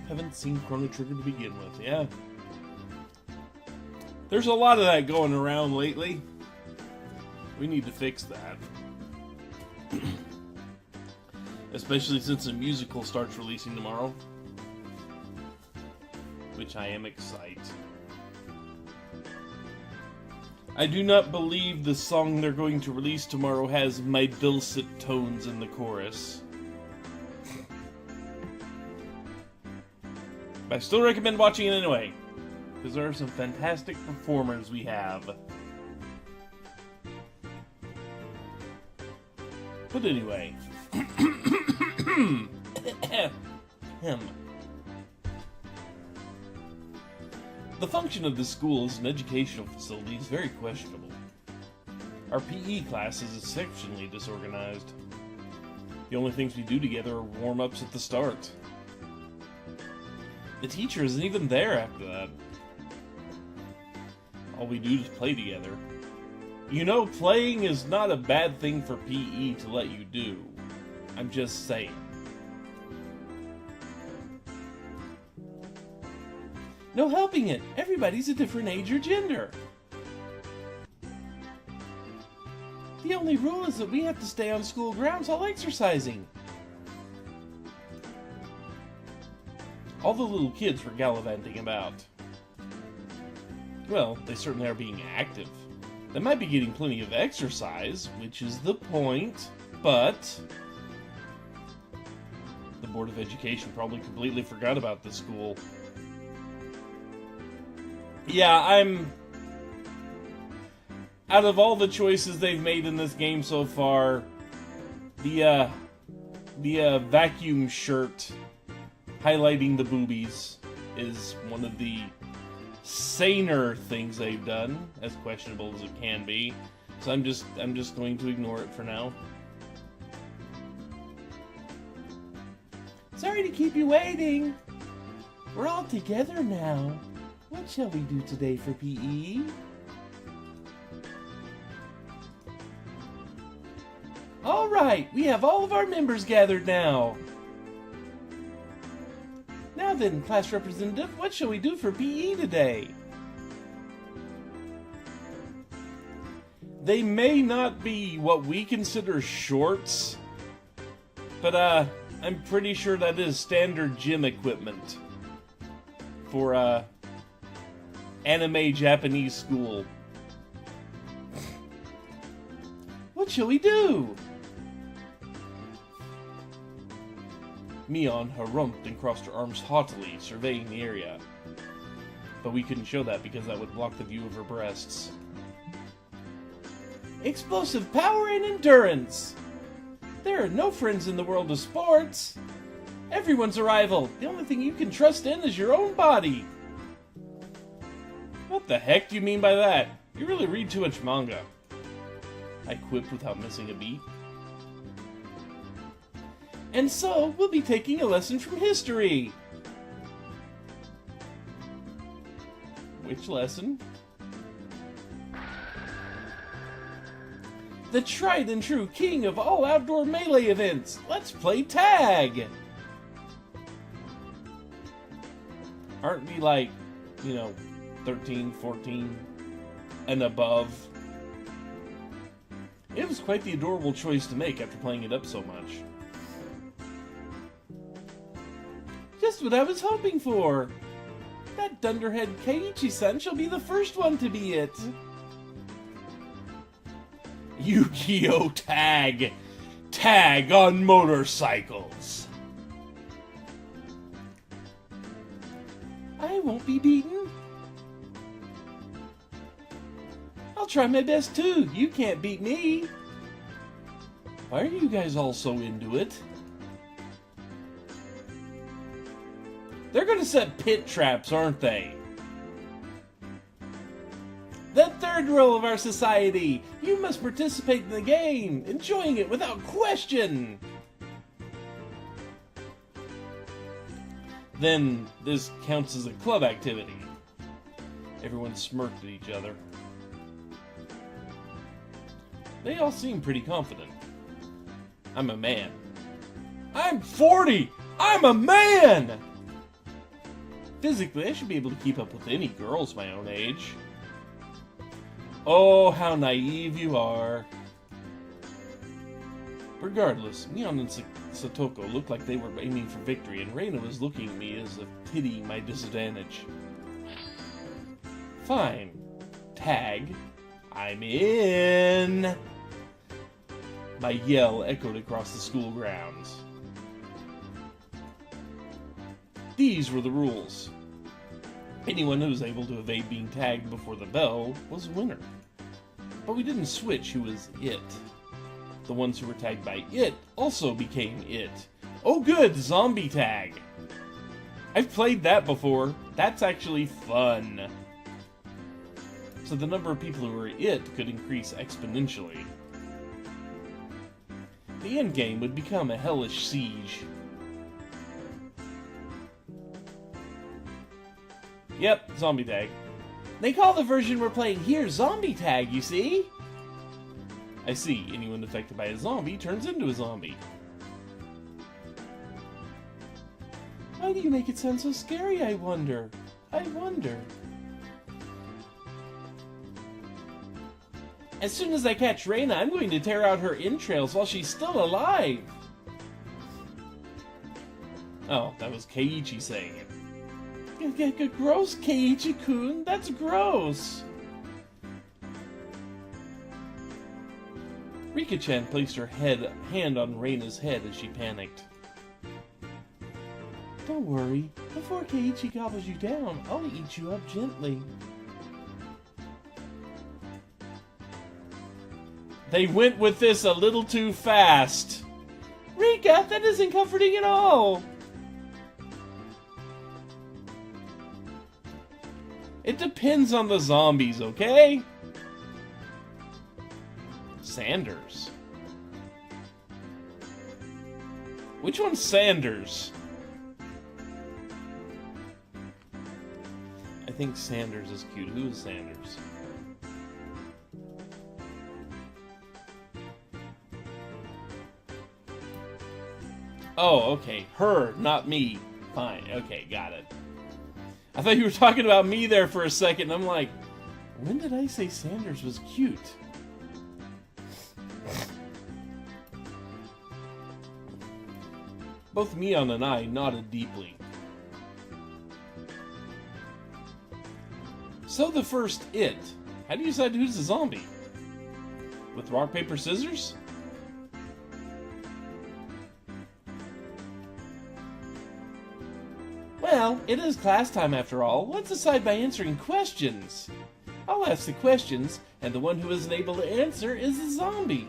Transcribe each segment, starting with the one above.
Haven't seen Chrono Trigger to begin with, yeah. There's a lot of that going around lately. We need to fix that. Especially since the musical starts releasing tomorrow. Which I am excited. I do not believe the song they're going to release tomorrow has my dulcet tones in the chorus. But I still recommend watching it anyway, because there are some fantastic performers we have. But anyway. The function of this school as an educational facility is very questionable. Our PE class is exceptionally disorganized. The only things we do together are warm-ups at the start. The teacher isn't even there after that. All we do is play together. You know, playing is not a bad thing for PE to let you do. I'm just saying. No helping it. Everybody's a different age or gender. The only rule is that we have to stay on school grounds while exercising. All the little kids were gallivanting about. Well, they certainly are being active. They might be getting plenty of exercise, which is the point, but the Board of Education probably completely forgot about this school. Yeah, out of all the choices they've made in this game so far, the vacuum shirt highlighting the boobies is one of the saner things they've done, as questionable as it can be. So I'm just going to ignore it for now. Sorry to keep you waiting. We're all together now. What shall we do today for PE? All right, we have all of our members gathered now. Now then, class representative, what shall we do for PE today? They may not be what we consider shorts, but I'm pretty sure that is standard gym equipment for anime Japanese school. What shall we do? Mion harumphed and crossed her arms haughtily, surveying the area. But we couldn't show that because that would block the view of her breasts. Explosive power and endurance! There are no friends in the world of sports! Everyone's a rival! The only thing you can trust in is your own body! What the heck do you mean by that? You really read too much manga. I quipped without missing a beat. And so, we'll be taking a lesson from history. Which lesson? The tried and true king of all outdoor melee events. Let's play tag! Aren't we like, 13, 14, and above? It was quite the adorable choice to make after playing it up so much. Just what I was hoping for! That dunderhead Keiichi-san shall be the first one to be it! Yu-Gi-Oh! Tag! Tag on motorcycles! I won't be beaten. I'll try my best too. You can't beat me. Why are you guys all so into it? They're gonna set pit traps, aren't they? The third rule of our society. You must participate in the game, enjoying it without question. Then this counts as a club activity. Everyone smirked at each other. They all seem pretty confident. I'm a man. I'm 40! I'm a man! physically, I should be able to keep up with any girls my own age. Oh, how naive you are. Regardless, Mion and Satoko looked like they were aiming for victory, and Reina was looking at me as if pitying my disadvantage. Fine. Tag. I'm in. My yell echoed across the school grounds. These were the rules. Anyone who was able to evade being tagged before the bell was a winner. But we didn't switch who was it. The ones who were tagged by it also became it. Oh good, zombie tag! I've played that before. That's actually fun. So the number of people who were it could increase exponentially. The endgame would become a hellish siege. Yep, zombie tag. They call the version we're playing here zombie tag, you see? I see. Anyone affected by a zombie turns into a zombie. Why do you make it sound so scary, I wonder? I wonder. As soon as I catch Reina, I'm going to tear out her entrails while she's still alive. Oh, that was Keiichi saying it. Gross, Keiichi-kun. That's gross. Rika-chan placed her hand on Reina's head as she panicked. Don't worry. Before Keiichi gobbles you down, I'll eat you up gently. They went with this a little too fast. Rika, that isn't comforting at all. It depends on the zombies, okay? Sanders. Which one's Sanders? I think Sanders is cute. Who is Sanders? Oh, okay. Her, not me. Fine. Okay, got it. I thought you were talking about me there for a second, and I'm like, when did I say Sanders was cute? Both Mion and I nodded deeply. So the first it. How do you decide who's the zombie? With rock, paper, scissors? Well, it is class time after all. Let's decide by answering questions. I'll ask the questions, and the one who isn't able to answer is the zombie.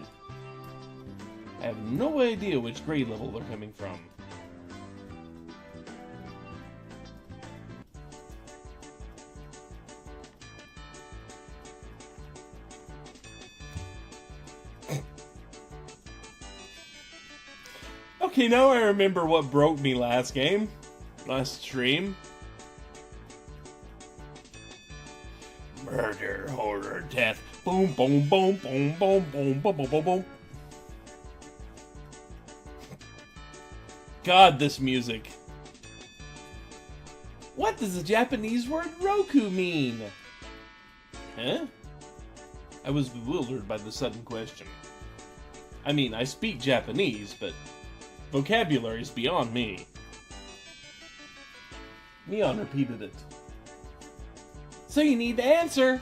I have no idea which grade level they're coming from. Okay, now I remember what broke me last stream. Murder, horror, death. Boom, boom, boom, boom, boom, boom, boom, boom, boom, boom. God, this music. What does the Japanese word Roku mean? Huh? I was bewildered by the sudden question. I mean, I speak Japanese, but vocabulary is beyond me. Mion repeated it. So you need to answer.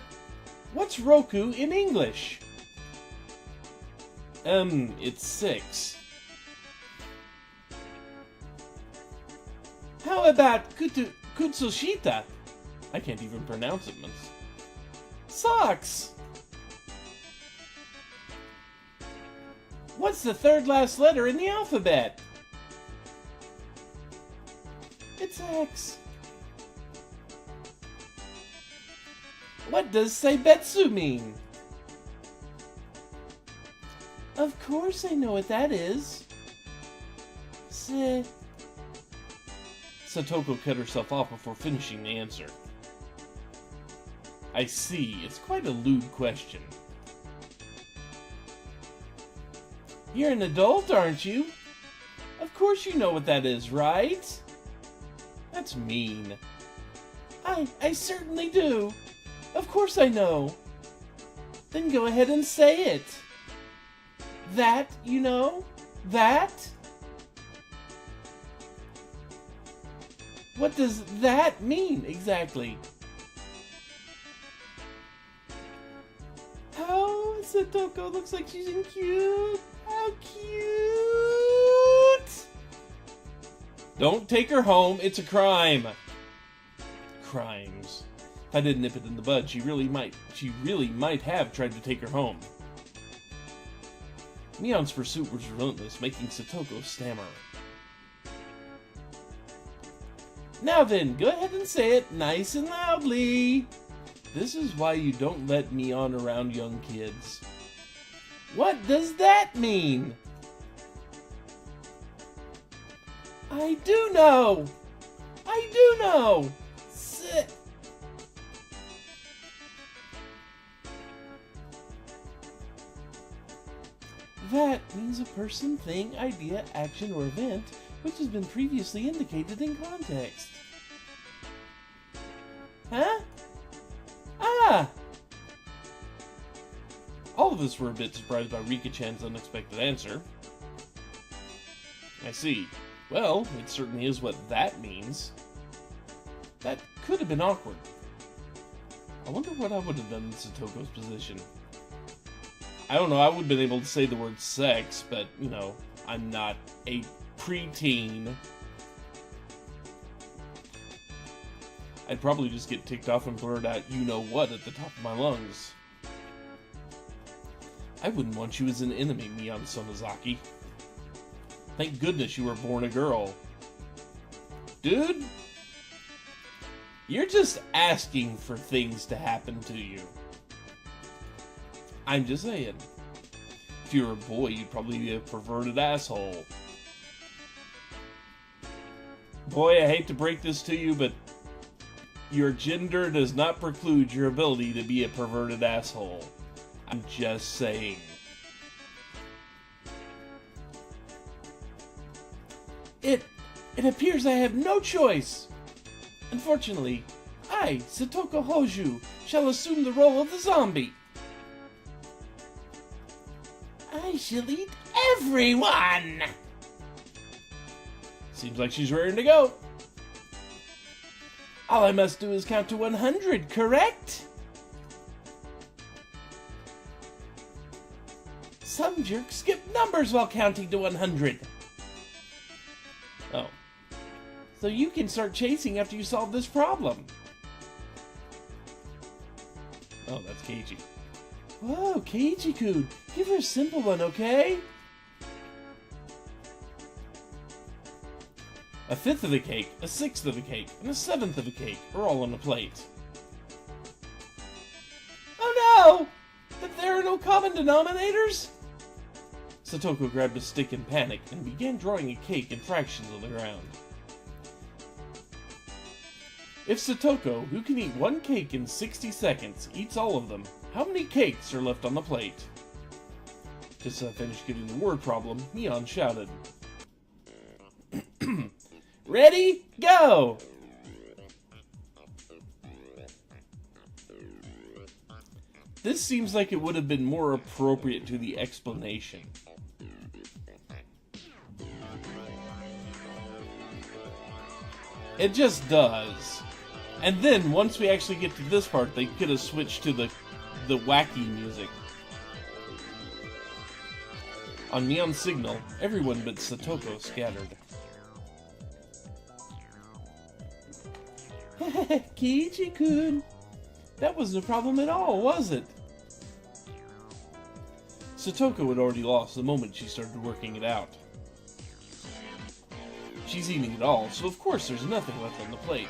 What's Roku in English? It's 6. How about Kutsushita? I can't even pronounce it, man. Socks! What's the third last letter in the alphabet? It's X. What does Seibetsu mean? Of course I know what that is. Satoko cut herself off before finishing the answer. I see. It's quite a lewd question. You're an adult, aren't you? Of course you know what that is, right? That's mean. I certainly do. Of course I know. Then go ahead and say it. That, you know? That? What does that mean, exactly? Oh, Satoko looks like she's in cute. How cute! Don't take her home. It's a crime. Crimes. If I didn't nip it in the bud, she really might have tried to take her home. Mion's pursuit was relentless, making Satoko stammer. Now then, go ahead and say it nice and loudly. This is why you don't let Mion around young kids. What does that mean? I do know! I do know! Sit. That means a person, thing, idea, action, or event which has been previously indicated in context. Huh? Ah! All of us were a bit surprised by Rika-chan's unexpected answer. I see. Well, it certainly is what that means. That could have been awkward. I wonder what I would have done in Satoko's position. I don't know, I would have been able to say the word sex, but, you know, I'm not a preteen. I'd probably just get ticked off and blurt out you-know-what at the top of my lungs. I wouldn't want you as an enemy, Mion Sonozaki. Thank goodness you were born a girl. Dude, you're just asking for things to happen to you. I'm just saying. If you were a boy, you'd probably be a perverted asshole. Boy, I hate to break this to you, but your gender does not preclude your ability to be a perverted asshole. I'm just saying. It appears I have no choice. Unfortunately, I, Satoko Hoju, shall assume the role of the zombie. I shall eat everyone! Seems like she's raring to go. All I must do is count to 100, correct? Some jerks skip numbers while counting to 100. Oh. So you can start chasing after you solve this problem. Oh, that's Keiichi. Whoa, Keiichi-kun, give her a simple one, okay? A fifth of a cake, a sixth of a cake, and a seventh of a cake are all on a plate. Oh no! That there are no common denominators? Satoko grabbed a stick in panic and began drawing a cake in fractions on the ground. If Satoko, who can eat one cake in 60 seconds, eats all of them, how many cakes are left on the plate? Just as I finished getting the word problem, Mion shouted. Ready? Go! This seems like it would have been more appropriate to the explanation. It just does. And then, once we actually get to this part, they could have switched to the wacky music. On Mion's signal, everyone but Satoko scattered. Keiichi-kun, that wasn't a problem at all, was it? Satoko had already lost the moment she started working it out. She's eating it all, so of course there's nothing left on the plate.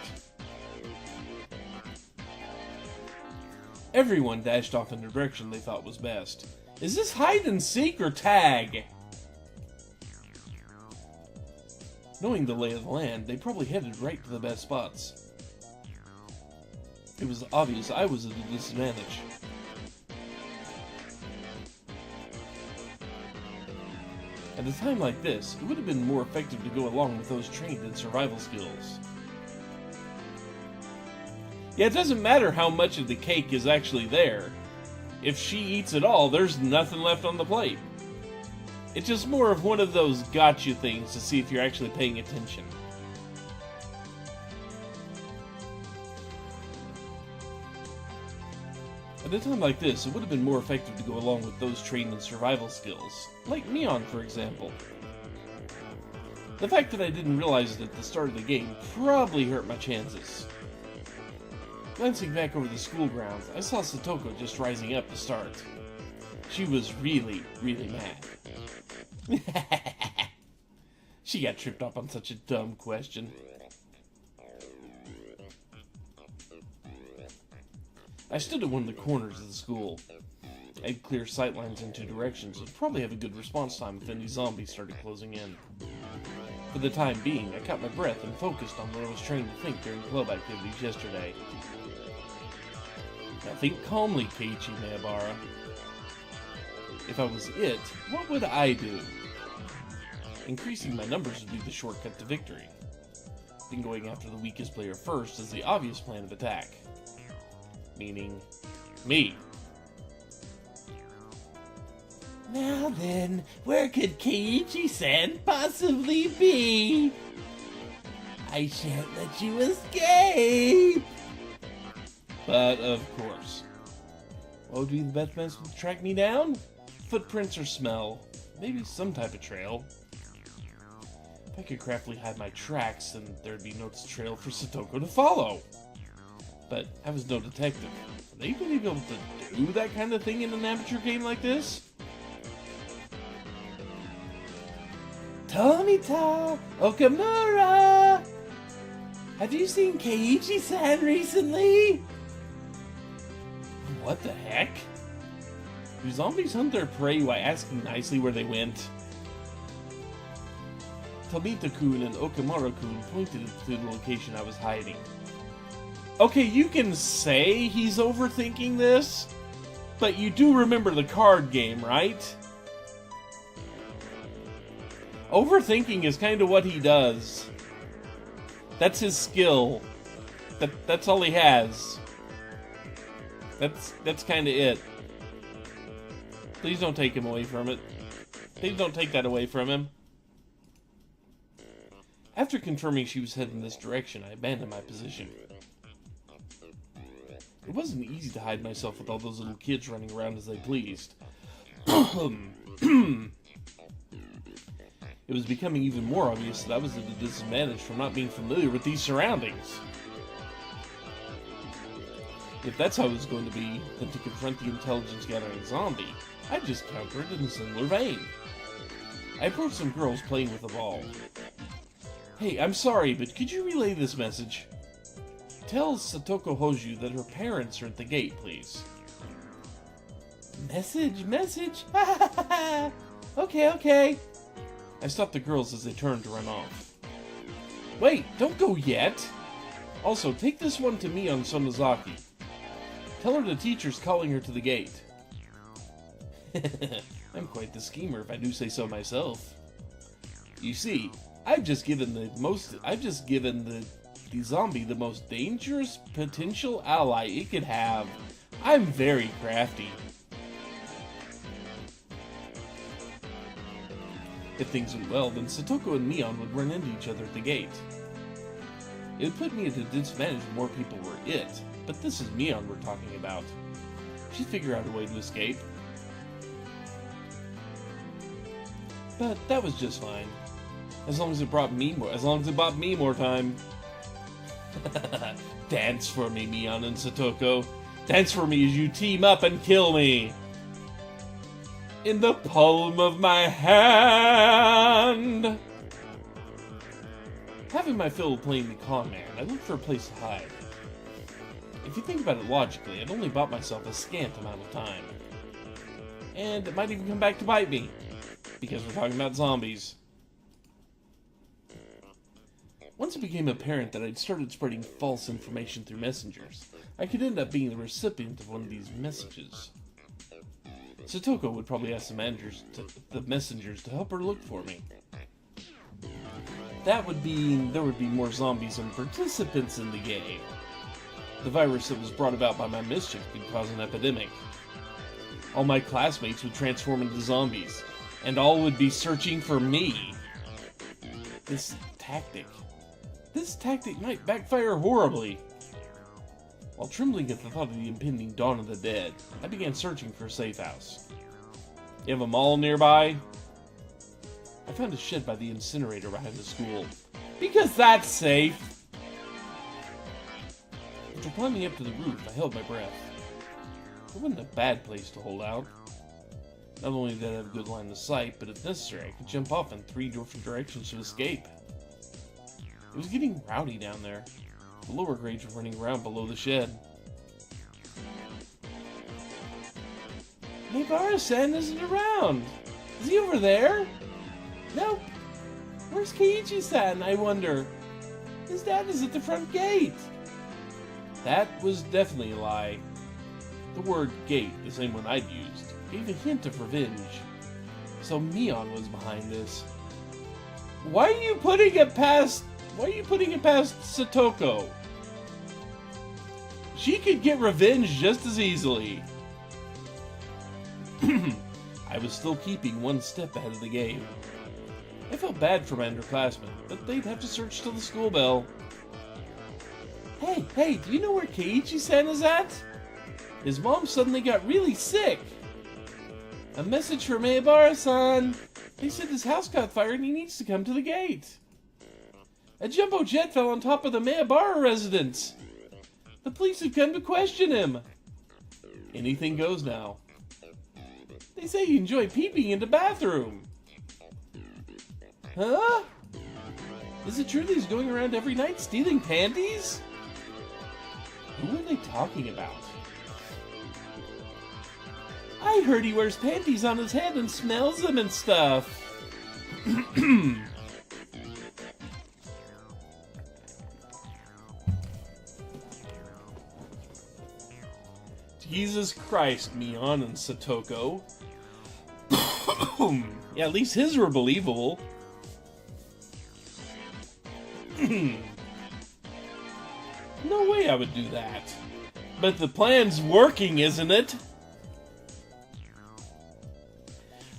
Everyone dashed off in the direction they thought was best. Is this hide and seek or tag? Knowing the lay of the land, they probably headed right to the best spots. It was obvious I was at a disadvantage. At a time like this, it would have been more effective to go along with those trained in survival skills. Yeah, it doesn't matter how much of the cake is actually there. If she eats it all, there's nothing left on the plate. It's just more of one of those gotcha things to see if you're actually paying attention. At a time like this, it would have been more effective to go along with those trained in survival skills, like Neon, for example. The fact that I didn't realize it at the start of the game probably hurt my chances. Glancing back over the school grounds, I saw Satoko just rising up to start. She was really, really mad. She got tripped up on such a dumb question. I stood at one of the corners of the school. I had clear sightlines in 2 directions, and probably have a good response time if any zombies started closing in. For the time being, I caught my breath and focused on what I was trying to think during club activities yesterday. Now think calmly, Keiichi Maebara. If I was it, what would I do? Increasing my numbers would be the shortcut to victory. Then going after the weakest player first is the obvious plan of attack. Meaning, me. Now then, where could Keiichi-san possibly be? I shan't let you escape! But, of course. What would be the best method to track me down? Footprints or smell. Maybe some type of trail. If I could craftily hide my tracks, then there'd be no trail for Satoko to follow. But I was no detective. Would they even be able to do that kind of thing in an amateur game like this? Tomita! Okamura! Have you seen Keiichi-san recently? What the heck? Do zombies hunt their prey while asking nicely where they went? Tomita-kun and Okamura-kun pointed to the location I was hiding. Okay, you can say he's overthinking this, but you do remember the card game, right? Overthinking is kind of what he does. That's his skill. That's all he has. That's kind of it. Please don't take him away from it. Please don't take that away from him. After confirming she was heading this direction, I abandoned my position. It wasn't easy to hide myself with all those little kids running around as they pleased. It was becoming even more obvious that I was at a disadvantage from not being familiar with these surroundings. If that's how it was going to be, then to confront the intelligence-gathering zombie, I'd just counter it in a similar vein. I approached some girls playing with a ball. Hey, I'm sorry, but could you relay this message? Tell Satoko Hoju that her parents are at the gate, please. Message? Okay. I stopped the girls as they turned to run off. Wait, don't go yet! Also, take this one to me on Sonozaki. Tell her the teacher's calling her to the gate. I'm quite the schemer, if I do say so myself. You see, I've just given the zombie the most dangerous potential ally it could have. I'm very crafty. If things went well, then Satoko and Neon would run into each other at the gate. It would put me at a disadvantage if more people were it, but this is Neon we're talking about. She'd figure out a way to escape. But that was just fine. As long as it brought me more time. Dance for me, Neon and Satoko. Dance for me as you team up and kill me. In the palm of my hand. Having my fill of playing the con man, I looked for a place to hide. If you think about it logically, I'd only bought myself a scant amount of time. And it might even come back to bite me. Because we're talking about zombies. Once it became apparent that I'd started spreading false information through messengers, I could end up being the recipient of one of these messages. Satoko would probably ask the messengers to help her look for me. That would mean there would be more zombies and participants in the game. The virus that was brought about by my mischief could cause an epidemic. All my classmates would transform into zombies, and all would be searching for me. This tactic might backfire horribly. While trembling at the thought of the impending dawn of the dead, I began searching for a safe house. You have a mall nearby? I found a shed by the incinerator behind the school. Because that's safe! After climbing up to the roof, I held my breath. It wasn't a bad place to hold out. Not only did I have a good line of sight, but if necessary, I could jump off in 3 different directions to escape. It was getting rowdy down there. The lower grades were running around below the shed. Maebara-san isn't around. Is he over there? Nope. Where's Keiichi-san, I wonder? His dad is at the front gate. That was definitely a lie. The word gate, the same one I'd used, gave a hint of revenge. So Mion was behind this. Why are you putting it past Satoko? She could get revenge just as easily. I was still keeping one step ahead of the game. I felt bad for my underclassmen, but they'd have to search till the school bell. Hey, do you know where Keiichi-san is at? His mom suddenly got really sick. A message for Maebara-san. They said his house got fired and he needs to come to the gate. A jumbo jet fell on top of the Maebara residence. The police have come to question him. Anything goes now. They say you enjoy peeping in the bathroom. Huh? Is it true that he's going around every night stealing panties? Who are they talking about? I heard he wears panties on his head and smells them and stuff. Jesus Christ, Mion and Satoko. Yeah, at least his were believable. No way I would do that. But the plan's working, isn't it?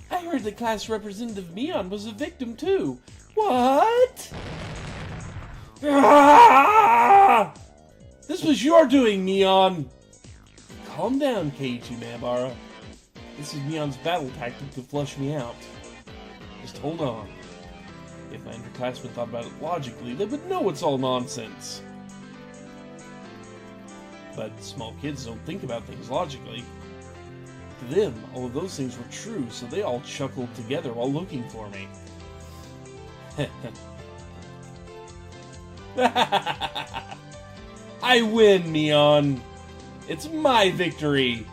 I heard the class representative Mion was a victim too. What? Ah! This was your doing, Mion. Calm down, Keiichi Maebara. This is Mion's battle tactic to flush me out. Just hold on. If my underclassmen thought about it logically, they would know it's all nonsense. But small kids don't think about things logically. To them, all of those things were true, so they all chuckled together while looking for me. I win, Mion! It's my victory!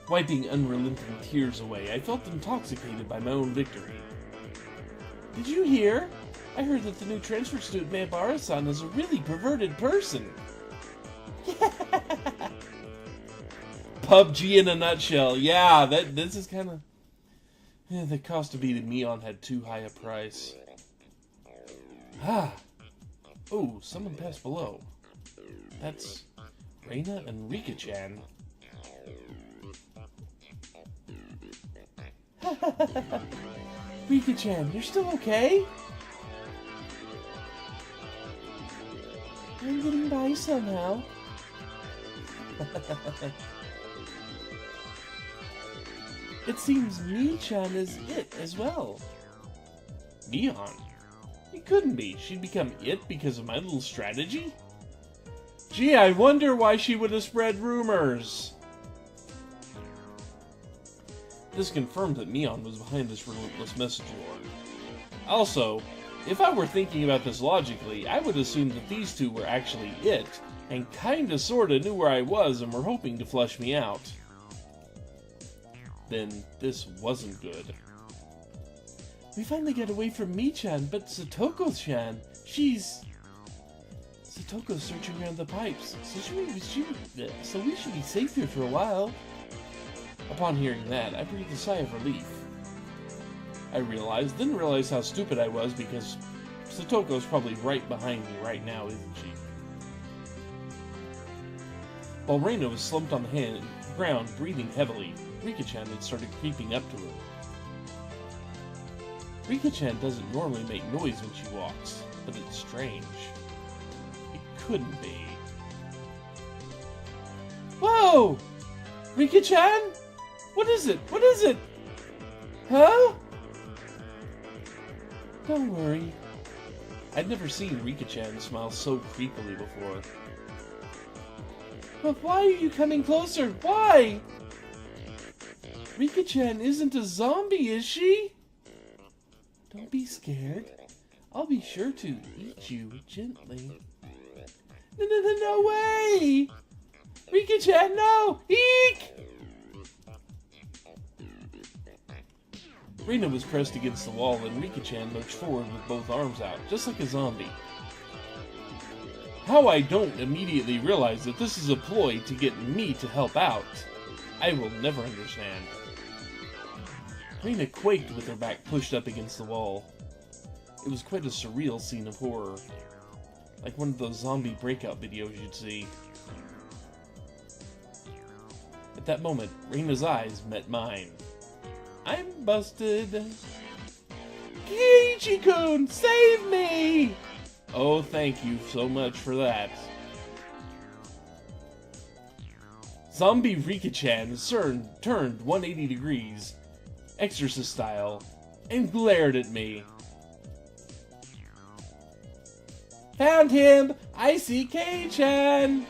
Wiping unrelenting tears away, I felt intoxicated by my own victory. Did you hear? I heard that the new transfer student Maebara-san is a really perverted person. PUBG in a nutshell. Yeah, this is kind of... Yeah, the cost of beating Mion had too high a price. Oh, someone passed below. That's Reina and Rika-chan. Rika-chan, you're still okay? I'm getting by somehow. It seems Mi-chan is it as well. Mion? It couldn't be. She'd become it because of my little strategy? Gee, I wonder why she would have spread rumors. This confirmed that Mion was behind this relentless message war. Also, if I were thinking about this logically, I would assume that these two were actually it, and kinda sorta knew where I was and were hoping to flush me out. Then this wasn't good. We finally got away from Mi-chan, but Satoko-chan, Satoko's searching around the pipes, so we should be safe here for a while. Upon hearing that, I breathed a sigh of relief. I didn't realize how stupid I was because Satoko's probably right behind me right now, isn't she? While Reina was slumped on the ground, breathing heavily, Rika-chan had started creeping up to her. Rika-chan doesn't normally make noise when she walks, but it's strange. It couldn't be. Whoa! Rika-chan? What is it? What is it? Huh? Don't worry. I'd never seen Rika-chan smile so creepily before. But why are you coming closer? Why? Rika-chan isn't a zombie, is she? Don't be scared. I'll be sure to eat you gently. No way! Rika-chan, no! Eek! Reina was pressed against the wall and Rika-chan lurched forward with both arms out, just like a zombie. How I don't immediately realize that this is a ploy to get me to help out, I will never understand. Reina quaked with her back pushed up against the wall. It was quite a surreal scene of horror, like one of those zombie breakout videos you'd see. At that moment, Reina's eyes met mine. I'm busted. Kiichi-kun, save me! Oh, thank you so much for that. Zombie Rika-chan turned 180 degrees, exorcist style, and glared at me. Found him! I see Kei-chan!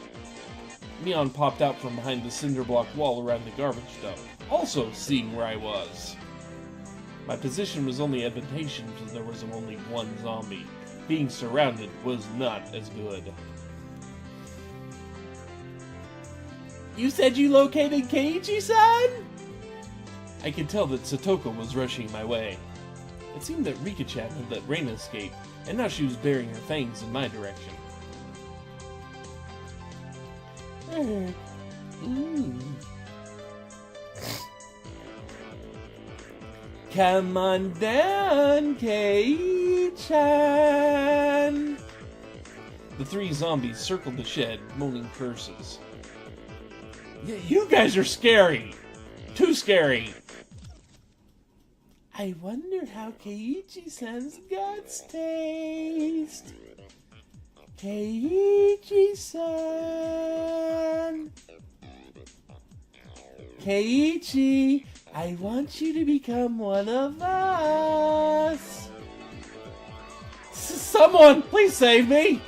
Neon popped out from behind the cinder block wall around the garbage dump, also seeing where I was. My position was only advantageous because there was only one zombie. Being surrounded was not as good. You said you located Keiichi-san? I could tell that Satoko was rushing my way. It seemed that Rika-chan had let Reina escape, and now she was baring her fangs in my direction. Come on down, Kei-chan! The three zombies circled the shed, moaning curses. You guys are scary! Too scary! I wonder how Keiichi-san's guts taste. Keiichi-san! Keiichi, I want you to become one of us! Someone, please save me!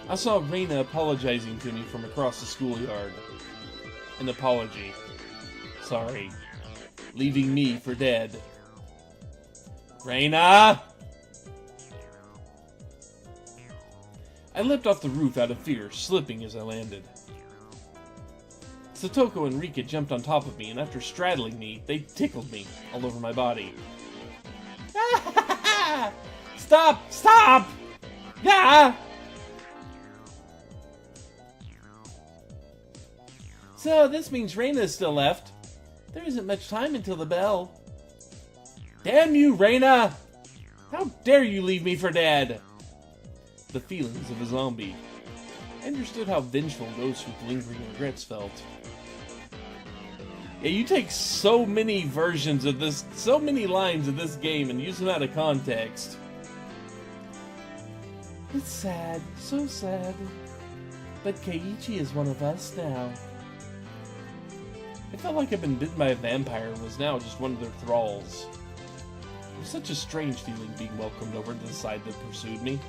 I saw Reina apologizing to me from across the schoolyard. An apology. Sorry. Leaving me for dead. Reina! I leapt off the roof out of fear, slipping as I landed. Satoko and Rika jumped on top of me, and after straddling me, they tickled me all over my body. Stop! Stop! Yeah! So, this means Reina's still left. There isn't much time until the bell. Damn you, Reina! How dare you leave me for dead? The feelings of a zombie. I understood how vengeful ghosts with lingering regrets felt. Yeah, you take so many versions of this, so many lines of this game and use them out of context. It's sad, so sad. But Keiichi is one of us now. I felt like I'd been bitten by a vampire and was now just one of their thralls. It was such a strange feeling being welcomed over to the side that pursued me.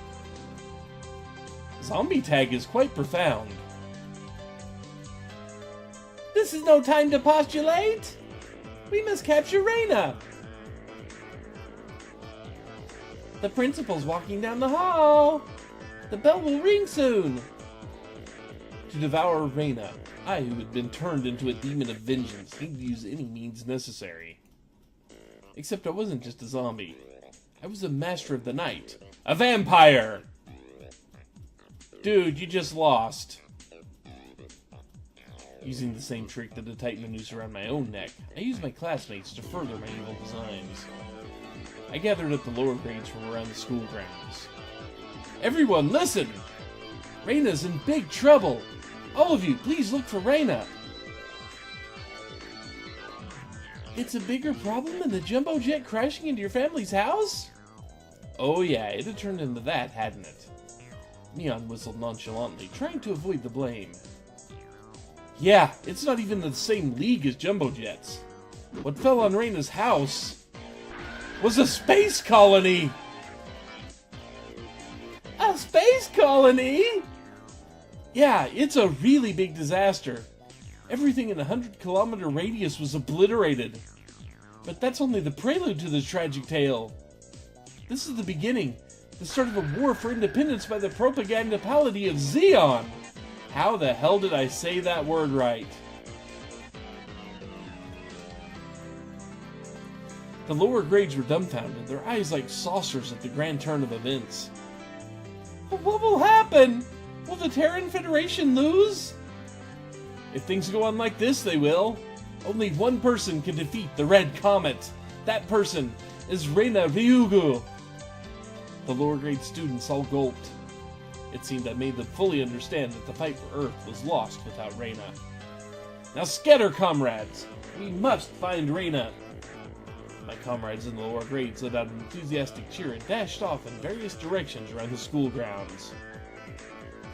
Zombie tag is quite profound. This is no time to postulate! We must capture Reina! The principal's walking down the hall! The bell will ring soon! To devour Reina, I, who had been turned into a demon of vengeance, needed to use any means necessary. Except I wasn't just a zombie. I was a master of the night. A vampire! Dude, you just lost. Using the same trick to tighten the noose around my own neck, I used my classmates to further my evil designs. I gathered up the lower grades from around the school grounds. Everyone, listen! Reina's in big trouble! All of you, please look for Reina! It's a bigger problem than the jumbo jet crashing into your family's house? Oh yeah, it had turned into that, hadn't it? Neon whistled nonchalantly, trying to avoid the blame. Yeah, it's not even in the same league as jumbo jets. What fell on Reina's house was a space colony! A space colony?! Yeah, it's a really big disaster. Everything in a 100-kilometer radius was obliterated. But that's only the prelude to the tragic tale. This is the beginning, the start of a war for independence by the propaganda polity of Zeon. How the hell did I say that word right? The lower grades were dumbfounded, their eyes like saucers at the grand turn of events. But what will happen? Will the Terran Federation lose? If things go on like this, they will. Only one person can defeat the Red Comet. That person is Reina Ryugu. The lower grade students all gulped. It seemed I made them fully understand that the fight for Earth was lost without Reina. Now scatter, comrades! We must find Reina! My comrades in the lower grades let out an enthusiastic cheer and dashed off in various directions around the school grounds.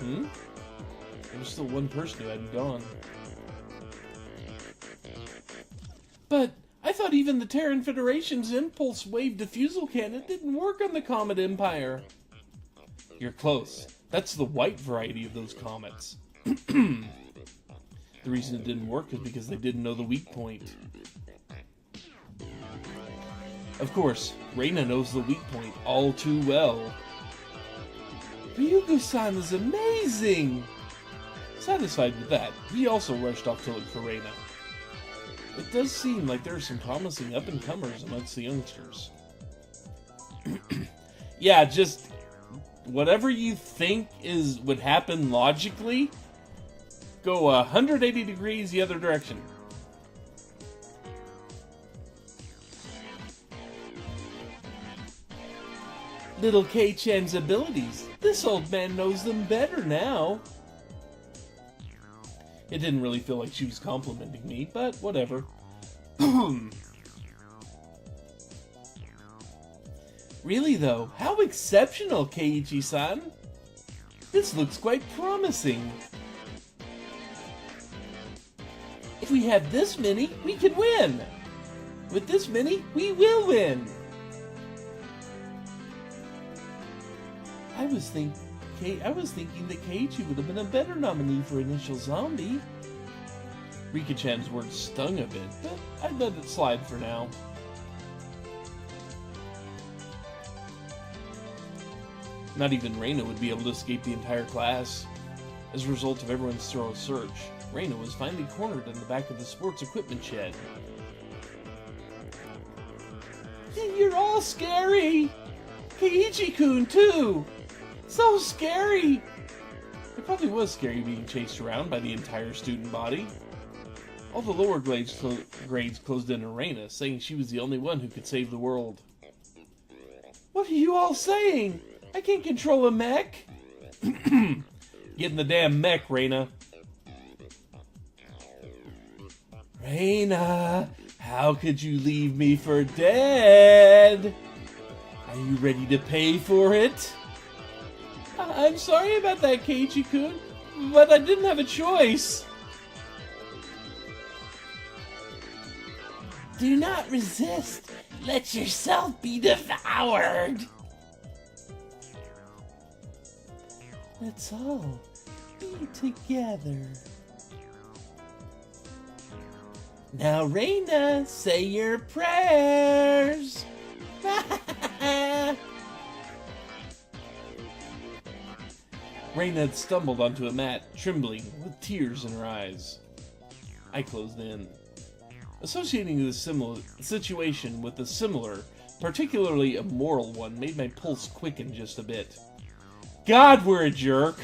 There was still one person who hadn't gone. But I thought even the Terran Federation's impulse wave diffusal cannon didn't work on the Comet Empire. You're close. That's the white variety of those comets. The reason it didn't work is because they didn't know the weak point. Of course, Reina knows the weak point all too well. Ryugu-san is amazing! Satisfied with that, we also rushed off to look for Reina. It does seem like there are some promising up-and-comers amongst the youngsters. Yeah, just whatever you think would happen logically, go 180 degrees the other direction. Little Kei-chan's abilities. This old man knows them better now. It didn't really feel like she was complimenting me, but whatever. Really though, how exceptional, Keiichi-san! This looks quite promising. If we have this many, we can win! With this many, we will win! I was thinking that Keiichi would have been a better nominee for Initial Zombie. Rika-chan's words stung a bit, but I'd let it slide for now. Not even Reina would be able to escape the entire class. As a result of everyone's thorough search, Reina was finally cornered in the back of the sports equipment shed. You're all scary! Keiichi-kun, too! So scary! It probably was scary being chased around by the entire student body. All the lower grades closed in on Reina, saying she was the only one who could save the world. What are you all saying? I can't control a mech! Get in the damn mech, Reina. Reina, how could you leave me for dead? Are you ready to pay for it? I'm sorry about that, Keiichi-kun, but I didn't have a choice. Do not resist. Let yourself be devoured. Let's all be together. Now, Reina, say your prayers. Reina had stumbled onto a mat, trembling, with tears in her eyes. I closed in. Associating this similar situation with a similar, particularly immoral one made my pulse quicken just a bit. God, we're a jerk!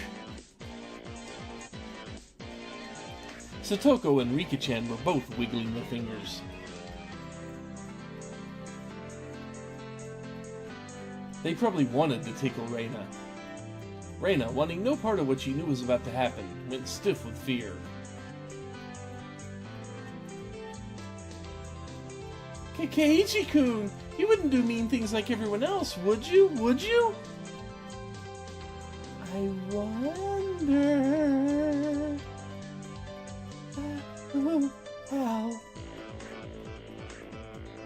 Satoko and Rika-chan were both wiggling their fingers. They probably wanted to tickle Reina. Reina, wanting no part of what she knew was about to happen, went stiff with fear. Keiichi-kun, you wouldn't do mean things like everyone else, would you? Would you? I wonder... how?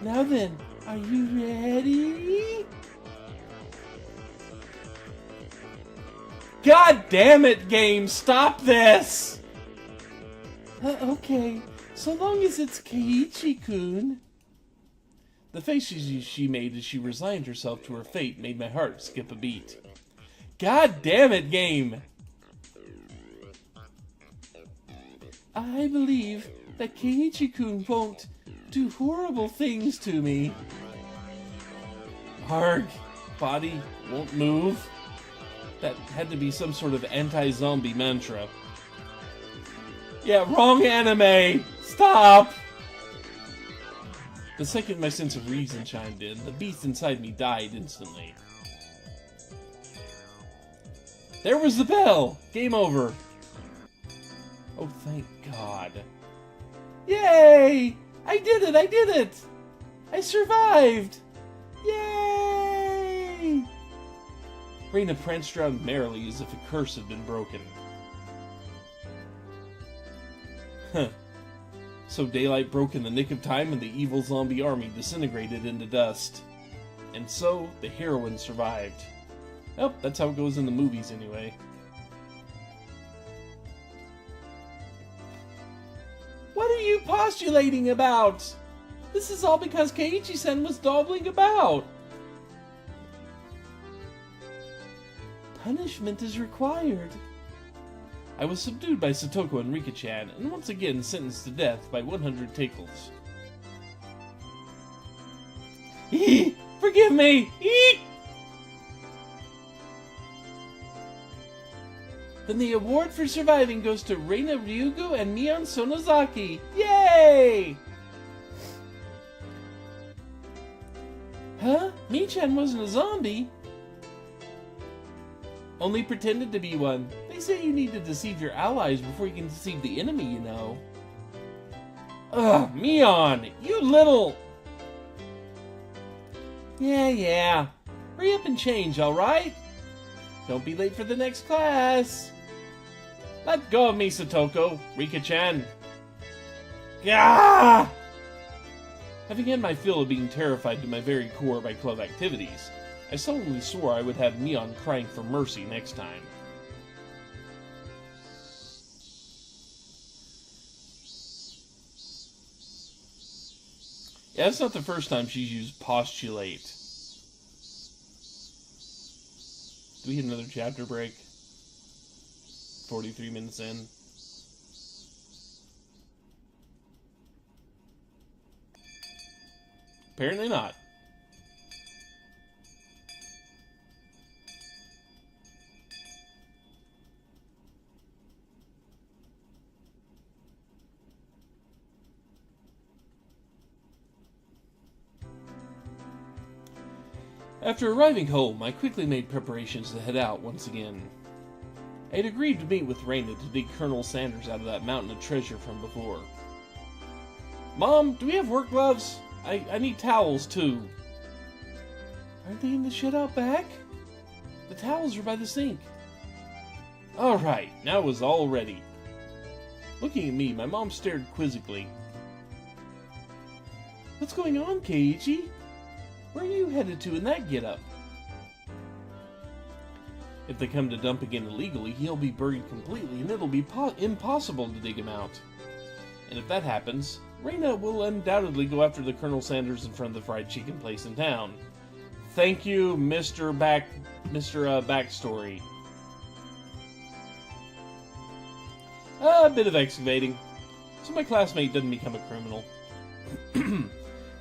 Now then, are you ready? God damn it, game! Stop this! Okay, so long as it's Keiichi-kun. The face she made as she resigned herself to her fate made my heart skip a beat. God damn it, game! I believe that Keiichi-kun won't do horrible things to me. Arg, body won't move. That had to be some sort of anti-zombie mantra. Yeah, wrong anime! Stop! The second my sense of reason chimed in, the beast inside me died instantly. There was the bell! Game over! Oh, thank God. Yay! I did it! I did it! I survived! Yay! Reina pranced around merrily as if a curse had been broken. Huh. So daylight broke in the nick of time and the evil zombie army disintegrated into dust. And so, the heroine survived. Well, that's how it goes in the movies anyway. What are you postulating about? This is all because Keiichi-san was dawdling about. Punishment is required. I was subdued by Satoko and Rika-chan, and once again sentenced to death by 100 tickles. Eek! Forgive me! Eek! Then the award for surviving goes to Reina Ryugu and Mion Sonozaki. Yay! Huh? Mi-chan wasn't a zombie. Only pretended to be one. They say you need to deceive your allies before you can deceive the enemy, you know. Ugh, Mion, you little... Yeah. Hurry up and change, alright? Don't be late for the next class. Let go of me, Satoko. Rika-chan. Gah! Having had my fill of being terrified to my very core by club activities, I solemnly swore I would have Mion crying for mercy next time. Yeah, it's not the first time she's used postulate. Do we hit another chapter break? 43 minutes in. Apparently not. After arriving home, I quickly made preparations to head out once again. I had agreed to meet with Reina to dig Colonel Sanders out of that mountain of treasure from before. Mom, do we have work gloves? I need towels, too. Aren't they in the shed out back? The towels are by the sink. Alright, now it was all ready. Looking at me, my mom stared quizzically. What's going on, Keiichi? Where are you headed to in that get-up? If they come to dump again illegally, he'll be buried completely and it'll be impossible to dig him out. And if that happens, Reina will undoubtedly go after the Colonel Sanders in front of the fried chicken place in town. Thank you, Mr. Backstory. A bit of excavating, so my classmate doesn't become a criminal.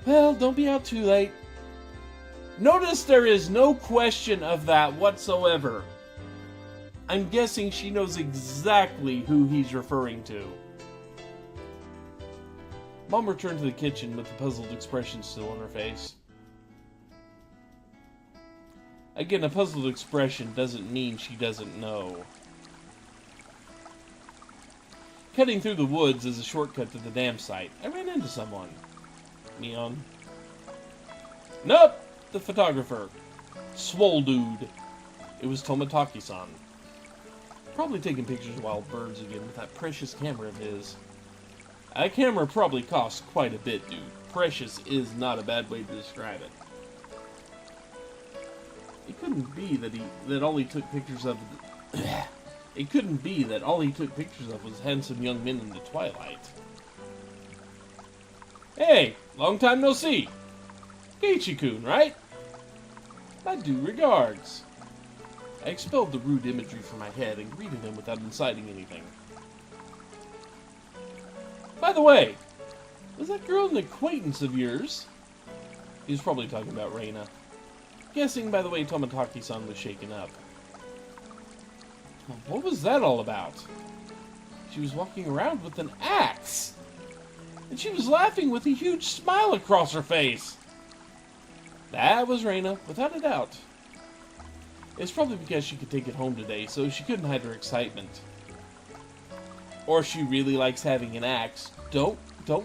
Well, don't be out too late. Notice there is no question of that whatsoever. I'm guessing she knows exactly who he's referring to. Mom returned to the kitchen with the puzzled expression still on her face. Again, a puzzled expression doesn't mean she doesn't know. Cutting through the woods is a shortcut to the dam site. I ran into someone. Neon. Nope! The photographer. Swole dude. It was Tomotaki-san. Probably taking pictures of wild birds again with that precious camera of his. That camera probably costs quite a bit, dude. Precious is not a bad way to describe it. It couldn't be that all he took pictures of. It couldn't be that all he took pictures of was handsome young men in the twilight. Hey, long time no see. Keiichi-kun, right? My due regards. I expelled the rude imagery from my head and greeted him without inciting anything. By the way, was that girl an acquaintance of yours? He was probably talking about Reina. Guessing by the way Tomotaki-san was shaken up. What was that all about? She was walking around with an axe! And she was laughing with a huge smile across her face! That was Reina, without a doubt. It's probably because she could take it home today, so she couldn't hide her excitement. Or she really likes having an axe. Don't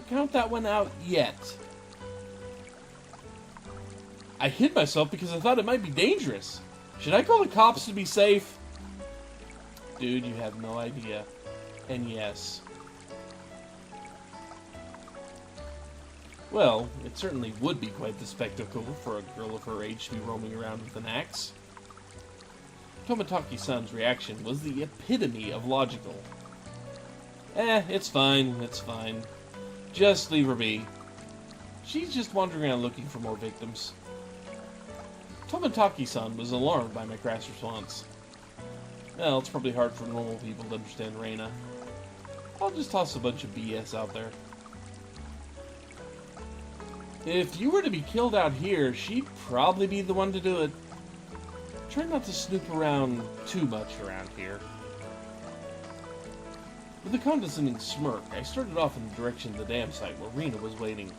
count that one out yet. I hid myself because I thought it might be dangerous. Should I call the cops to be safe? Dude, you have no idea. And yes. Well, it certainly would be quite the spectacle for a girl of her age to be roaming around with an axe. Tomotaki-san's reaction was the epitome of logical. It's fine, it's fine. Just leave her be. She's just wandering around looking for more victims. Tomotaki-san was alarmed by my crass response. Well, it's probably hard for normal people to understand Reina. I'll just toss a bunch of BS out there. If you were to be killed out here, she'd probably be the one to do it. Try not to snoop around too much around here. With a condescending smirk, I started off in the direction of the dam site where Reina was waiting.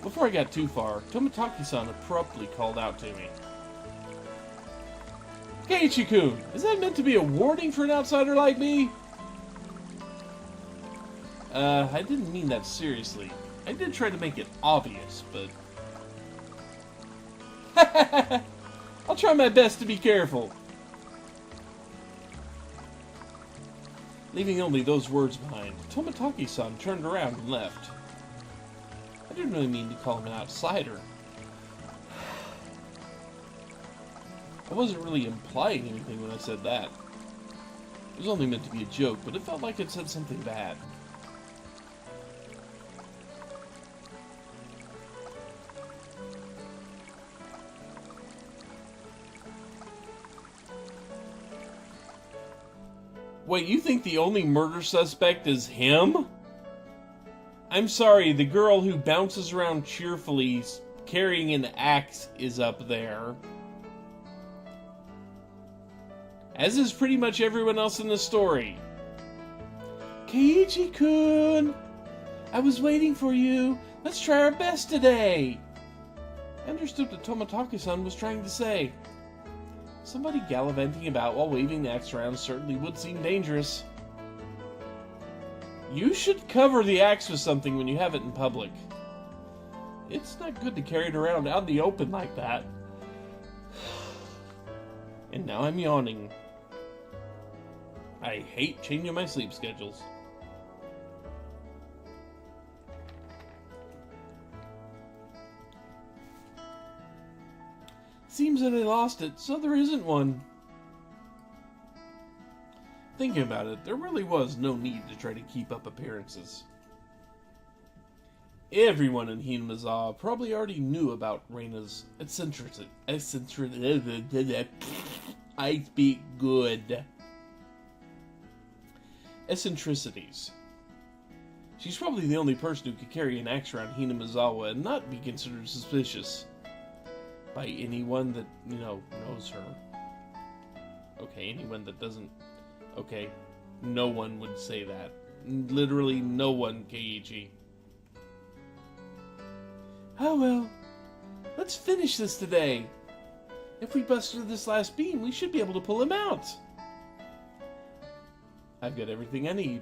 Before I got too far, Tomotaki-san abruptly called out to me. Keiichi-kun, is that meant to be a warning for an outsider like me? I didn't mean that seriously. I did try to make it obvious, but... I'll try my best to be careful. Leaving only those words behind, Tomotaki-san turned around and left. I didn't really mean to call him an outsider. I wasn't really implying anything when I said that. It was only meant to be a joke, but it felt like it said something bad. Wait, you think the only murder suspect is him? I'm sorry, the girl who bounces around cheerfully carrying an axe is up there. As is pretty much everyone else in the story. Keiichi-kun! I was waiting for you. Let's try our best today. I understood what Tomotaki-san was trying to say. Somebody gallivanting about while waving the axe around certainly would seem dangerous. You should cover the axe with something when you have it in public. It's not good to carry it around out in the open like that. And now I'm yawning. I hate changing my sleep schedules. Seems that I lost it, so there isn't one. Thinking about it, there really was no need to try to keep up appearances. Everyone in Hinamizawa probably already knew about Reina's eccentricity. I speak good. Eccentricities. She's probably the only person who could carry an axe around Hinamizawa and not be considered suspicious by anyone that, knows her. Okay, anyone that doesn't... Okay, no one would say that. Literally no one, Keiichi. Oh well, let's finish this today. If we bust through this last beam, we should be able to pull him out. I've got everything I need.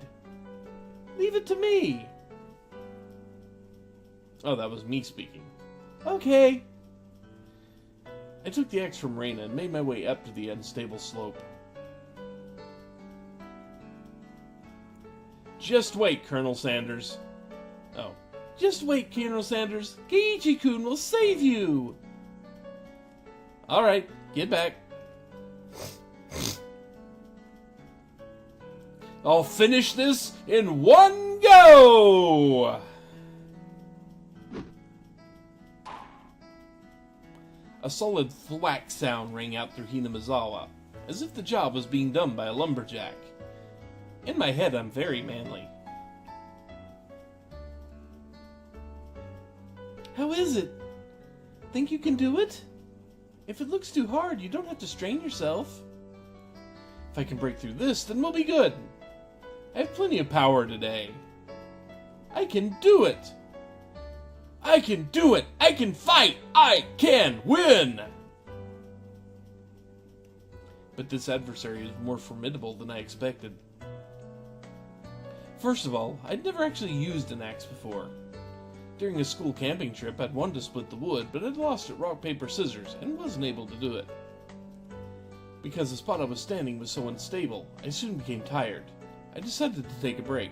Leave it to me. Oh, that was me speaking. Okay. I took the axe from Reina and made my way up to the unstable slope. Just wait, Colonel Sanders. Oh. Just wait, Colonel Sanders. Geiichi-kun will save you! Alright, get back. I'll finish this in one go! A solid thwack sound rang out through Hinamizawa, as if the job was being done by a lumberjack. In my head, I'm very manly. How is it? Think you can do it? If it looks too hard, you don't have to strain yourself. If I can break through this, then we'll be good. I have plenty of power today. I can do it! I can do it! I can fight! I can win! But this adversary is more formidable than I expected. First of all, I'd never actually used an axe before. During a school camping trip, I'd wanted to split the wood, but I'd lost at rock, paper, scissors, and wasn't able to do it. Because the spot I was standing was so unstable, I soon became tired. I decided to take a break.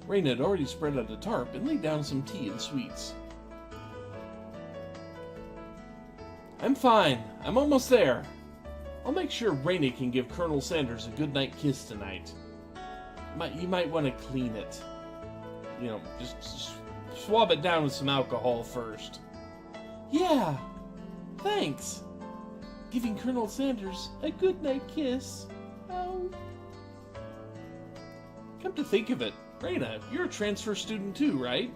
Reina had already spread out a tarp and laid down some tea and sweets. I'm fine. I'm almost there. I'll make sure Reina can give Colonel Sanders a goodnight kiss tonight. You might want to clean it. You know, just swab it down with some alcohol first. Yeah, thanks. Giving Colonel Sanders a goodnight kiss. Oh. Come to think of it, Reina, you're a transfer student too, right?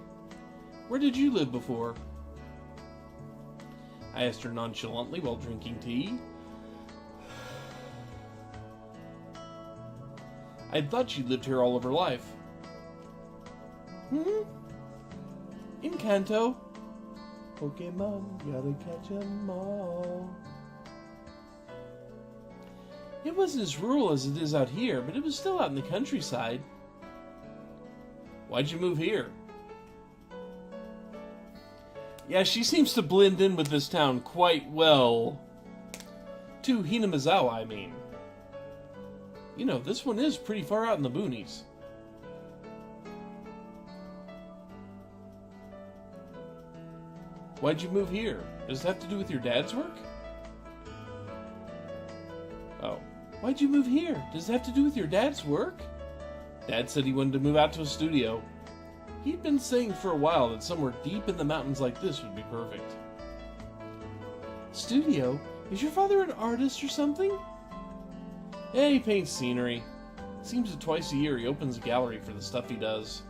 Where did you live before? I asked her nonchalantly while drinking tea. I'd thought she'd lived here all of her life. In Kanto. Pokemon, gotta catch 'em all. It wasn't as rural as it is out here, but it was still out in the countryside. Why'd you move here? Yeah, she seems to blend in with this town quite well. To Hinamizawa, I mean. You know, this one is pretty far out in the boonies. Why'd you move here? Does it have to do with your dad's work? Oh. Why'd you move here? Does it have to do with your dad's work? Dad said he wanted to move out to a studio. He'd been saying for a while that somewhere deep in the mountains like this would be perfect. Studio? Is your father an artist or something? Yeah, he paints scenery. Seems that twice a year he opens a gallery for the stuff he does.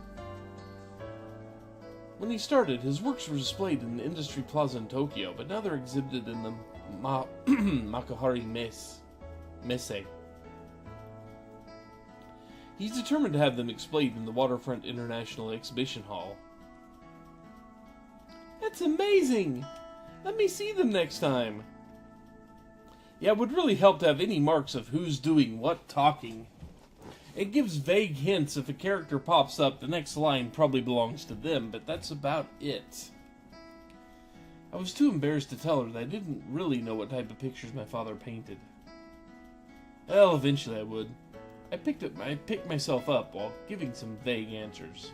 When he started, his works were displayed in the Industry Plaza in Tokyo, but now they're exhibited in the Makuhari Messe. He's determined to have them displayed in the Waterfront International Exhibition Hall. That's amazing! Let me see them next time! Yeah, it would really help to have any marks of who's doing what talking. It gives vague hints if a character pops up, the next line probably belongs to them, but that's about it. I was too embarrassed to tell her that I didn't really know what type of pictures my father painted. Well, eventually I would. I picked myself up while giving some vague answers.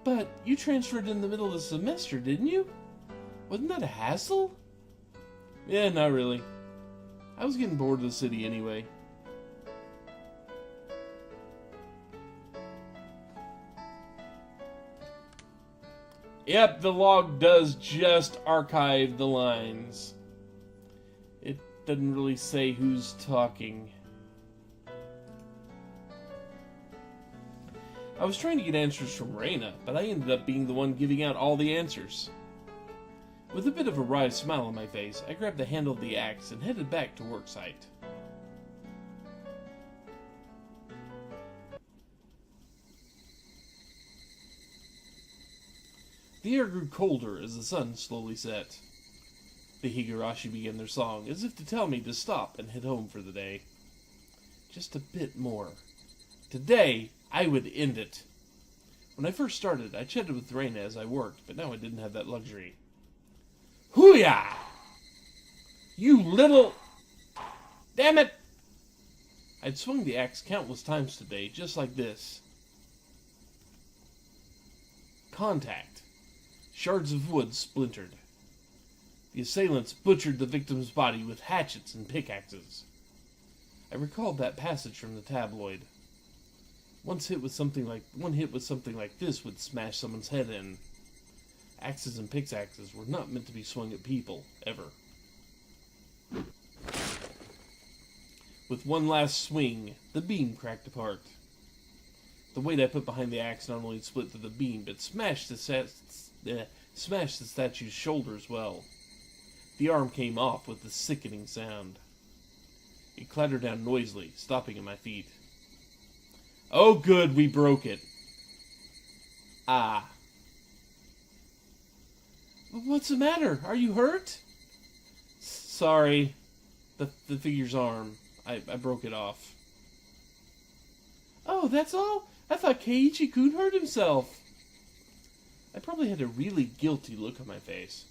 But you transferred in the middle of the semester, didn't you? Wasn't that a hassle? Yeah, not really. I was getting bored of the city anyway. Yep, the log does just archive the lines. It doesn't really say who's talking. I was trying to get answers from Reina, but I ended up being the one giving out all the answers. With a bit of a wry smile on my face, I grabbed the handle of the axe and headed back to work site. The air grew colder as the sun slowly set. The Higurashi began their song, as if to tell me to stop and head home for the day. Just a bit more. Today, I would end it. When I first started, I chatted with Reina as I worked, but now I didn't have that luxury. Hooyah! You little... Damn it! I'd swung the axe countless times today, just like this. Contact. Shards of wood splintered. The assailants butchered the victim's body with hatchets and pickaxes. I recalled that passage from the tabloid. One hit with something like this would smash someone's head in. Axes and pickaxes were not meant to be swung at people, ever. With one last swing, the beam cracked apart. The weight I put behind the axe not only split through the beam, but smashed the statue's shoulder as well. The arm came off with a sickening sound. It clattered down noisily, stopping at my feet. Oh good, we broke it. Ah. What's the matter? Are you hurt? Sorry. The figure's arm. I broke it off. Oh, that's all? I thought Keiichi-kun hurt himself. I probably had a really guilty look on my face.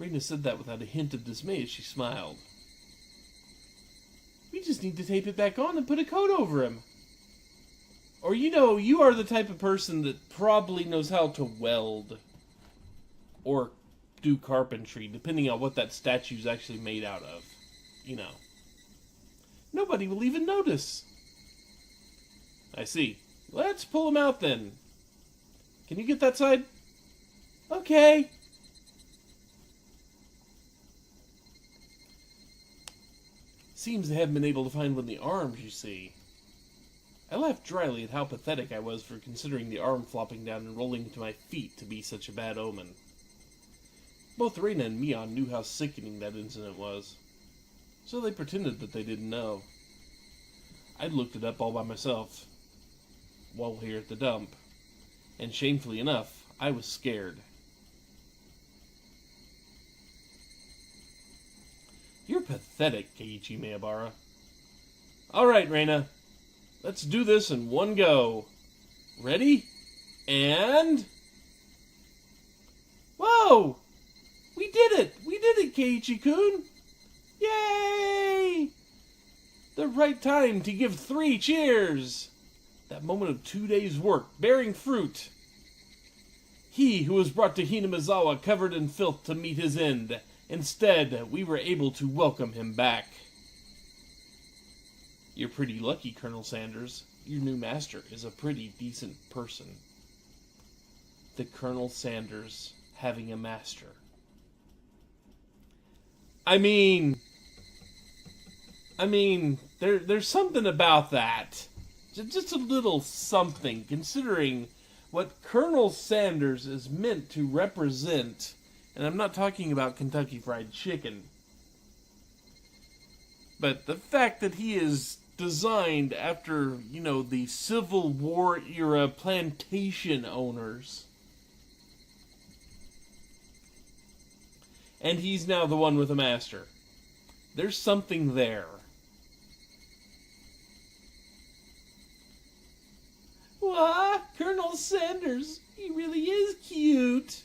Reina said that without a hint of dismay as she smiled. We just need to tape it back on and put a coat over him. Or, you are the type of person that probably knows how to weld. Or do carpentry, depending on what that statue's actually made out of. Nobody will even notice. I see. Let's pull him out then. Can you get that side? Okay. Seems they haven't been able to find one of the arms, you see. I laughed dryly at how pathetic I was for considering the arm flopping down and rolling to my feet to be such a bad omen. Both Reina and Mion knew how sickening that incident was, so they pretended that they didn't know. I'd looked it up all by myself, while here at the dump, and shamefully enough, I was scared. You're pathetic, Keiichi Maebara. Alright, Reina. Let's do this in one go. Ready? And... Whoa! We did it! We did it, Keiichi-kun! Yay! The right time to give 3 cheers! That moment of 2 days' work, bearing fruit. He who was brought to Hinamizawa covered in filth to meet his end. Instead, we were able to welcome him back. You're pretty lucky, Colonel Sanders. Your new master is a pretty decent person. The Colonel Sanders having a master. I mean, there's something about that. Just a little something, considering what Colonel Sanders is meant to represent. And I'm not talking about Kentucky Fried Chicken. But the fact that he is designed after, the Civil War era plantation owners. And he's now the one with a master. There's something there. Wah, Colonel Sanders, he really is cute.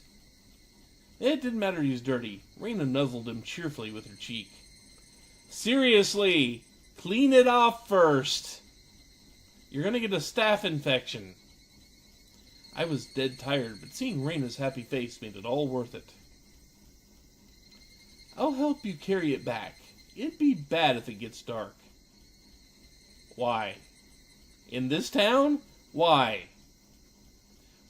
It didn't matter he was dirty. Reina nuzzled him cheerfully with her cheek. Seriously, clean it off first. You're gonna get a staph infection. I was dead tired, but seeing Reina's happy face made it all worth it. I'll help you carry it back. It'd be bad if it gets dark. Why? In this town? Why?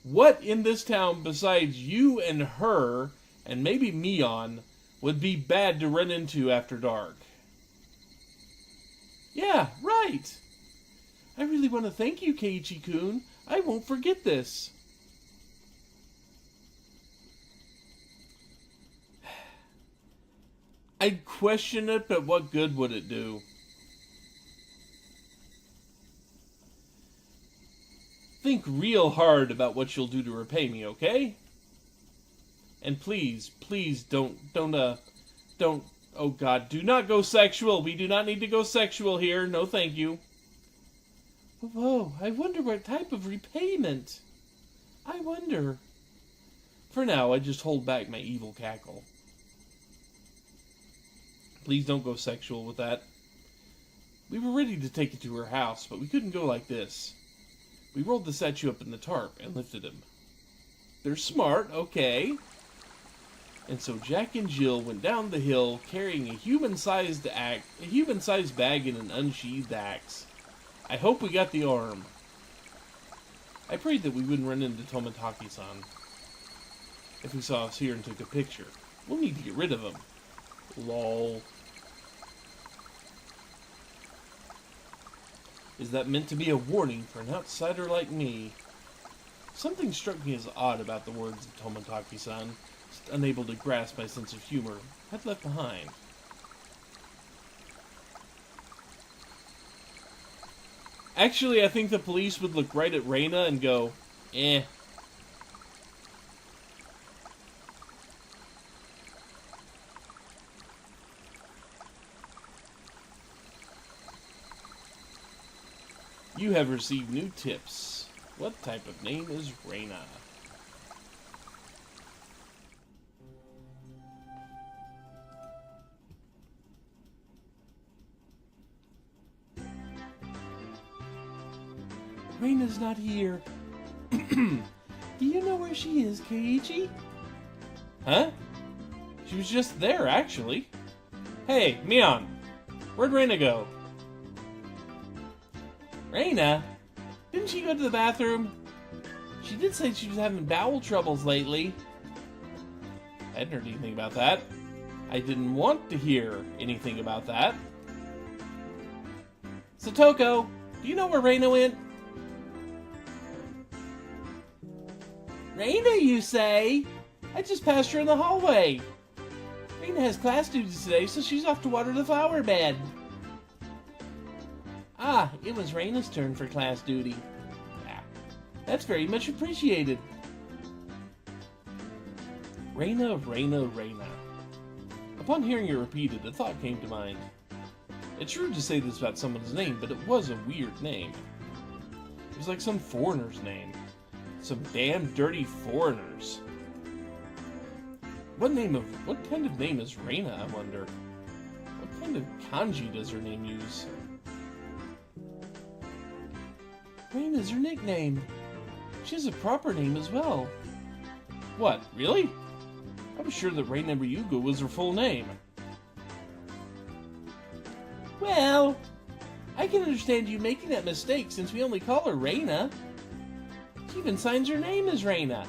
What in this town besides you and her, and maybe Mion, would be bad to run into after dark? Yeah, right. I really want to thank you, Keiichi-kun. I won't forget this. I'd question it, but what good would it do? Think real hard about what you'll do to repay me, okay? And please, don't, oh God, do not go sexual. We do not need to go sexual here. No, thank you. Whoa, I wonder what type of repayment. I wonder. For now, I just hold back my evil cackle. Please don't go sexual with that. We were ready to take it to her house, but we couldn't go like this. We rolled the statue up in the tarp and lifted him. They're smart, okay. And so Jack and Jill went down the hill carrying a human-sized bag and an unsheathed axe. I hope we got the arm. I prayed that we wouldn't run into Tomotaki-san. If he saw us here and took a picture, we'll need to get rid of him. Lol. Is that meant to be a warning for an outsider like me? Something struck me as odd about the words of Tomotaki-san, unable to grasp my sense of humor I'd left behind. Actually, I think the police would look right at Reina and go, eh. You have received new tips. What type of name is Reina? Reina's not here. Do you know where she is, Keiichi? Huh? She was just there, actually. Hey, Mion! Where'd Reina go? Reina? Didn't she go to the bathroom? She did say she was having bowel troubles lately. I hadn't heard anything about that. I didn't want to hear anything about that. Satoko, do you know where Reina went? Reina, you say? I just passed her in the hallway. Reina has class duties today, so she's off to water the flower bed. Ah, it was Reina's turn for class duty. Ah, that's very much appreciated. Reina, Reina, Reina. Upon hearing it repeated, a thought came to mind. It's rude to say this about someone's name, but it was a weird name. It was like some foreigner's name. Some damn dirty foreigners. What kind of name is Reina, I wonder? What kind of kanji does her name use? Reina's her nickname. She has a proper name as well. What, really? I was sure that Reina Ryuga was her full name. Well, I can understand you making that mistake since we only call her Reina. She even signs her name as Reina.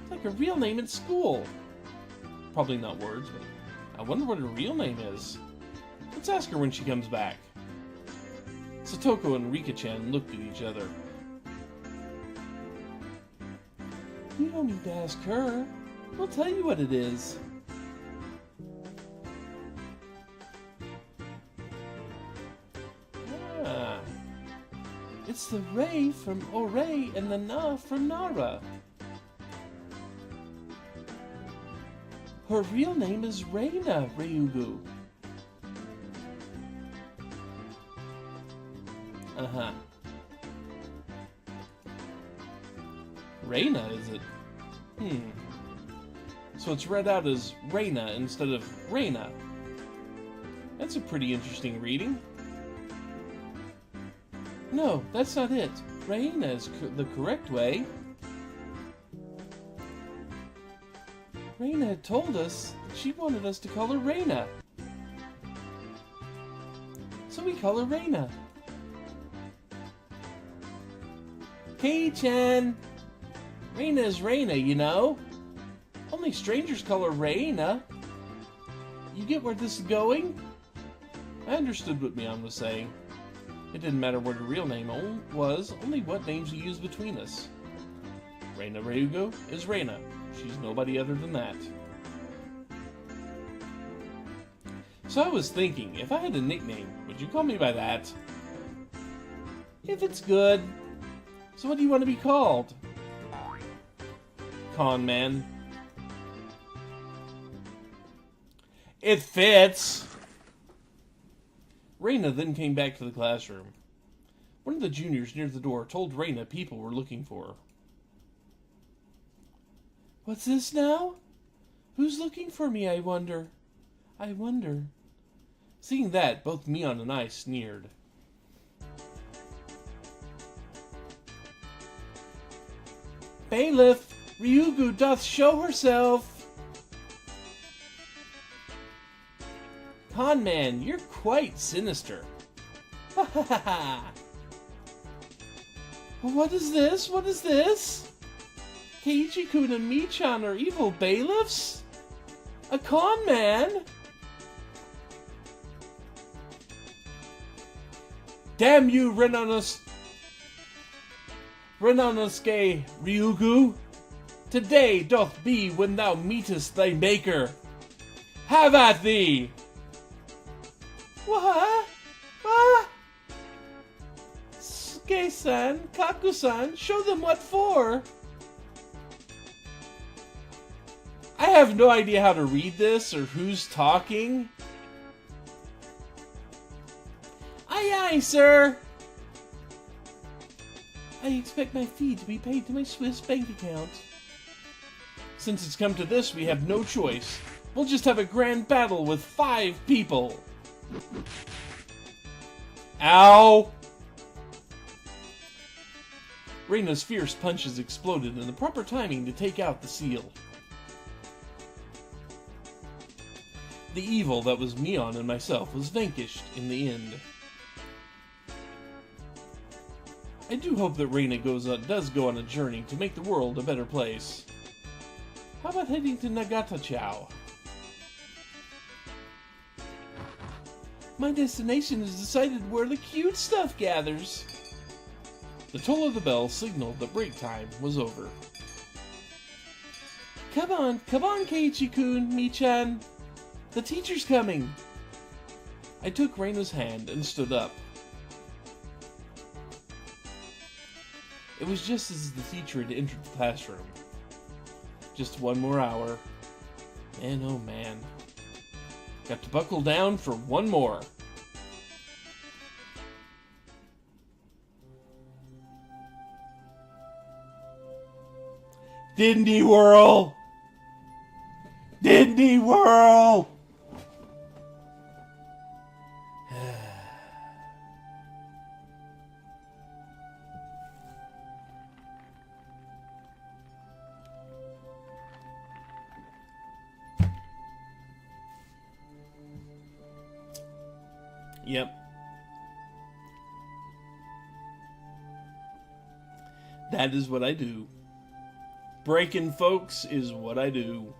It's like her real name at school. Probably not words, but I wonder what her real name is. Let's ask her when she comes back. Satoko and Rika-chan looked at each other. You don't need to ask her. We'll tell you what it is. Ah. It's the Rei from Ore and the Na from Nara. Her real name is Reina Ryugu. Uh-huh. Reina, is it? So it's read out as Reina instead of Reina. That's a pretty interesting reading. No, that's not it. Reina is the correct way. Reina had told us that she wanted us to call her Reina. So we call her Reina. Kei-chan! Reina is Reina, you know? Only strangers call her Reina. You get where this is going? I understood what Mion was saying. It didn't matter what her real name was, only what names we used between us. Reina Ryugu is Reina. She's nobody other than that. So I was thinking, if I had a nickname, would you call me by that? If it's good. So what do you want to be called? Con Man. It fits. Raina then came back to the classroom. One of the juniors near the door told Raina people were looking for her. What's this now? Who's looking for me, I wonder? I wonder. Seeing that, both Mion and I sneered. Bailiff, Ryugu doth show herself. Con man, you're quite sinister. Ha ha ha ha. What is this? What is this? Keiichi-kun and Michan are evil bailiffs? A con man? Damn you, Renanosuke Ryugu! Today doth be when thou meetest thy maker. Have at thee! What? Ah! Suke-san, Kaku-san, show them what for! I have no idea how to read this or who's talking. Aye, aye, sir! I expect my fee to be paid to my Swiss bank account. Since it's come to this, we have no choice. We'll just have a grand battle with 5 people. Ow! Reina's fierce punches exploded in the proper timing to take out the seal. The evil that was Mion and myself was vanquished in the end. I do hope that Reina does go on a journey to make the world a better place. How about heading to Nagata-chow? My destination is decided where the cute stuff gathers. The toll of the bell signaled that break time was over. Come on, Keiichi-kun, Michan. The teacher's coming. I took Reina's hand and stood up. It was just as the teacher had entered the classroom. Just one more hour. Man, oh man. Got to buckle down for one more. Didn't he whirl? Didn't he whirl? Yep. That is what I do. Breaking folks is what I do.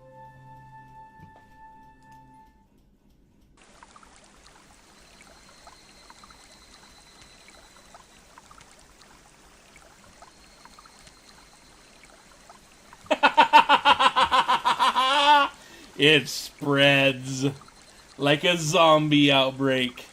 It spreads like a zombie outbreak.